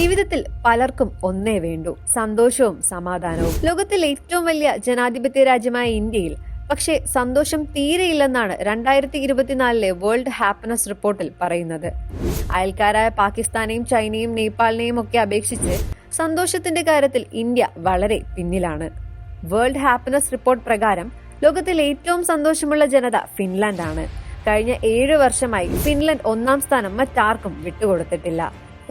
ജീവിതത്തിൽ പലർക്കും ഒന്നേ വേണ്ടു, സന്തോഷവും സമാധാനവും. ലോകത്തിൽ ഏറ്റവും വലിയ ജനാധിപത്യ രാജ്യമായ ഇന്ത്യയിൽ പക്ഷേ സന്തോഷം തീരെയില്ലെന്നാണ് 2024 വേൾഡ് ഹാപ്പിനെസ് റിപ്പോർട്ടിൽ പറയുന്നത്. അയൽക്കാരായ പാകിസ്ഥാനെയും ചൈനയും നേപ്പാളിനെയും ഒക്കെ അപേക്ഷിച്ച് സന്തോഷത്തിന്റെ കാര്യത്തിൽ ഇന്ത്യ വളരെ പിന്നിലാണ്. വേൾഡ് ഹാപ്പിനെസ് റിപ്പോർട്ട് പ്രകാരം ലോകത്തിൽ ഏറ്റവും സന്തോഷമുള്ള ജനത ഫിൻലാൻഡാണ്. കഴിഞ്ഞ 7 വർഷമായി ഫിൻലൻഡ് 1-ാം സ്ഥാനം മറ്റാർക്കും വിട്ടുകൊടുത്തിട്ടില്ല.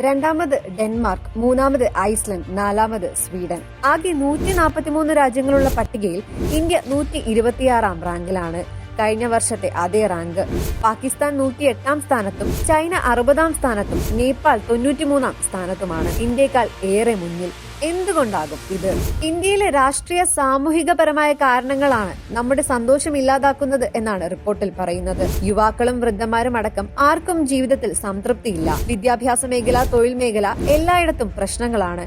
2-ാമത് ഡെൻമാർക്ക്, 3-ാമത് ഐസ്ലൻഡ്, 4-ാമത് സ്വീഡൻ. ആകെ 143 രാജ്യങ്ങളുള്ള പട്ടികയിൽ ഇന്ത്യ 126-ാം റാങ്കിലാണ്. കഴിഞ്ഞ വർഷത്തെ അതേ റാങ്ക്. പാകിസ്ഥാൻ 108-ാം സ്ഥാനത്തും ചൈന 60-ാം സ്ഥാനത്തും നേപ്പാൾ 93-ാം സ്ഥാനത്തുമാണ്. ഇന്ത്യക്കാൾ ഏറെ മുന്നിൽ. എന്തുകൊണ്ടാകും ഇത്? ഇന്ത്യയിലെ രാഷ്ട്രീയ സാമൂഹികപരമായ കാരണങ്ങളാണ് നമ്മുടെ സന്തോഷം ഇല്ലാതാക്കുന്നത് എന്നാണ് റിപ്പോർട്ടിൽ പറയുന്നത്. യുവാക്കളും വൃദ്ധന്മാരും അടക്കം ആർക്കും ജീവിതത്തിൽ സംതൃപ്തിയില്ല. വിദ്യാഭ്യാസ മേഖല, തൊഴിൽ മേഖല എല്ലായിടത്തും പ്രശ്നങ്ങളാണ്.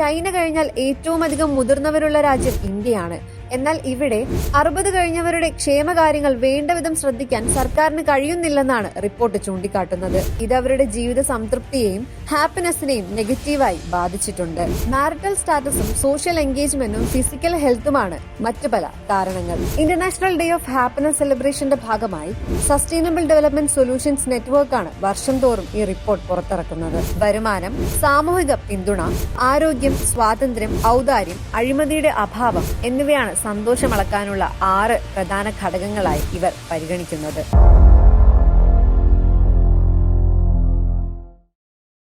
ചൈന കഴിഞ്ഞാൽ ഏറ്റവും അധികം മുതിർന്നവരുള്ള രാജ്യം ഇന്ത്യയാണ്. എന്നാൽ ഇവിടെ 60 കഴിഞ്ഞവരുടെ ക്ഷേമകാര്യങ്ങൾ വേണ്ടവിധം ശ്രദ്ധിക്കാൻ സർക്കാരിന് കഴിയുന്നില്ലെന്നാണ് റിപ്പോർട്ട് ചൂണ്ടിക്കാട്ടുന്നത്. ഇത് അവരുടെ ജീവിത സംതൃപ്തിയെയും ഹാപ്പിനെസിനെയും നെഗറ്റീവായി ബാധിച്ചിട്ടുണ്ട്. മാരിറ്റൽ സ്റ്റാറ്റസും സോഷ്യൽ എൻഗേജ്മെന്റും ഫിസിക്കൽ ഹെൽത്തുമാണ് മറ്റു പല കാരണങ്ങൾ. ഇന്റർനാഷണൽ ഡേ ഓഫ് ഹാപ്പിനെസ് സെലിബ്രേഷന്റെ ഭാഗമായി സസ്റ്റൈനബിൾ ഡെവലപ്മെന്റ് സൊല്യൂഷൻസ് നെറ്റ്വർക്കാണ് വർഷം തോറും ഈ റിപ്പോർട്ട് പുറത്തിറക്കുന്നത്. വരുമാനം, സാമൂഹിക പിന്തുണ, ആരോഗ്യം, സ്വാതന്ത്ര്യം, ഔദാര്യം, അഴിമതിയുടെ അഭാവം എന്നിവയാണ് സന്തോഷമളക്കാനുള്ള 6 പ്രധാന ഘടകങ്ങളായി ഇവർ പരിഗണിക്കുന്നത്.